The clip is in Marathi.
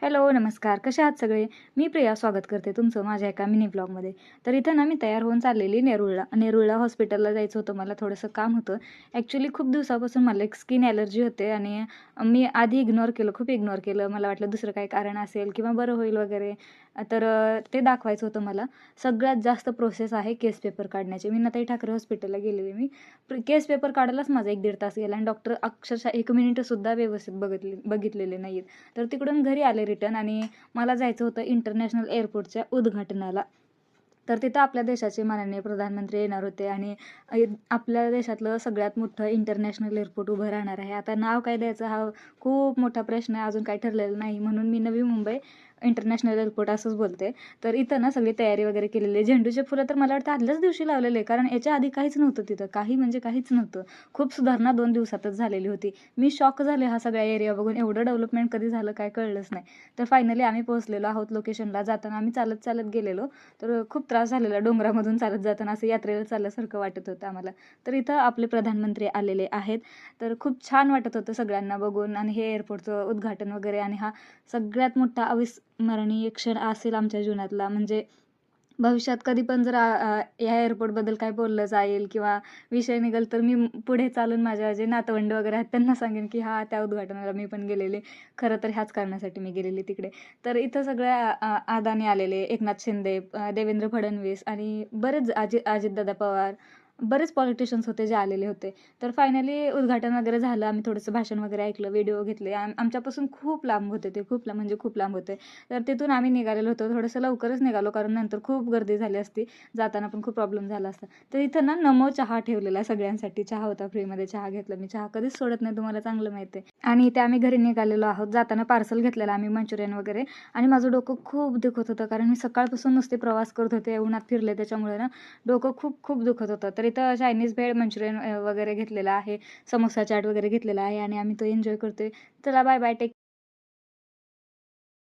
हॅलो, नमस्कार. कसे आहात सगळे? मी प्रिया स्वागत करते तुमचं माझ्या एका मिनी ब्लॉगमध्ये. तर इथं ना मी तयार होऊन चाललेली नेरूळला. नेरूळला हॉस्पिटलला जायचं होतं मला थोडंसं काम होतं. ॲक्च्युअली खूप दिवसापासून मला एक स्किन ॲलर्जी होते आणि मी आधी इग्नोर केलं, खूप इग्नोर केलं. मला वाटलं दुसरं काही कारण असेल किंवा बरं होईल वगैरे. तर ते दाखवायचं होतं मला. सगळ्यात जास्त प्रोसेस आहे केस पेपर काढण्याची. मी नताई ठाकरे हॉस्पिटलला गेलेले मी. केस पेपर काढायलाच माझा 1-1.5 तास गेला आणि डॉक्टर अक्षरशः 1 मिनिटसुद्धा व्यवस्थित बघितलेले नाहीत. तर तिकडून घरी आले रिटर्न आणि मला जायचं होतं इंटरनॅशनल एअरपोर्टच्या उद्घाटनाला. तर तिथं आपल्या देशाचे माननीय प्रधानमंत्री येणार होते आणि आपल्या देशातलं सगळ्यात मोठं इंटरनॅशनल एअरपोर्ट उभं राहणार आहे. आता नाव काय द्यायचं हा खूप मोठा प्रश्न आहे, अजून काही ठरलेलं नाही. म्हणून मी नवी मुंबई इंटरनॅशनल एअरपोर्ट असंच बोलते. तर इथं ना सगळी तयारी वगैरे केलेली आहे. झेंडूचे फुलं तर मला वाटतं आदल्याच दिवशी लावलेले, कारण याच्या आधी काहीच नव्हतं तिथं. काही म्हणजे काहीच नव्हतं. खूप सुधारणा 2 दिवसातच झालेली होती. मी शॉक झाले हा सगळा एरिया बघून. एवढं डेव्हलपमेंट कधी झालं काय कळलंच नाही. तर फायनली आम्ही पोहोचलेलो आहोत लोकेशनला. जाताना आम्ही चालत चालत गेलेलो. तर खूप त्रास झालेला डोंगरामधून चालत जाताना, असं यात्रेला चालल्यासारखं वाटत होतं आम्हाला. तर इथं आपले प्रधानमंत्री आलेले आहेत. तर खूप छान वाटत होतं सगळ्यांना बघून आणि हे एअरपोर्टचं उद्घाटन वगैरे आणि हा सगळ्यात मोठा अविस्मरणीय क्षण असेल आमच्या जीवनातला. म्हणजे भविष्यात कधी पण जर ह्या एअरपोर्टबद्दल काय बोललं जाईल किंवा विषय निघेल, तर मी पुढे चालून माझ्या जे नातवंड वगैरे आहेत त्यांना सांगेन की हां, त्या उद्घाटनाला मी पण गेलेले. खरं तर ह्याच कारणासाठी मी गेलेले तिकडे. तर इथं सगळ्या अदानी आलेले, एकनाथ शिंदे, देवेंद्र फडणवीस आणि बरेच अजितदादा पवार, बरेच पॉलिटिशियन्स होते जे आलेले होते. तर फायनली उद्घाटन वगैरे झालं. आम्ही थोडंसं भाषण वगैरे ऐकलं, व्हिडिओ घेतले. आमच्यापासून खूप लांब होते ते, खूप लांब म्हणजे खूप लांब होते. तर तिथून आम्ही निघालेलो होतो. थोडंसं लवकरच निघालो, कारण नंतर खूप गर्दी झाली असती. जाताना पण खूप प्रॉब्लेम झाला असता. तर इथं ना नमो चहा ठेवलेला आहे सगळ्यांसाठी. चहा होता फ्रीमध्ये, चहा घेतला. मी चहा कधीच सोडत नाही, तुम्हाला चांगलं माहिती आहे. आणि इथे आम्ही घरी निघालेलो आहोत. जाताना पार्सल घेतलेलं आम्ही मंचुरियन वगैरे आणि माझं डोकं खूप दुखत होतं, कारण मी सकाळपासून नुसते प्रवास करत होते. उन्हात फिरले त्याच्यामुळे ना डोकं खूप खूप दुखत होतं. तर इथं चायनीज भेळ, मंचुरियन वगैरे घेतलेलं आहे. समोसा चाट वगैरे घेतलेला आहे आणि आम्ही तो एन्जॉय करतोय. चला बाय बाय. टेक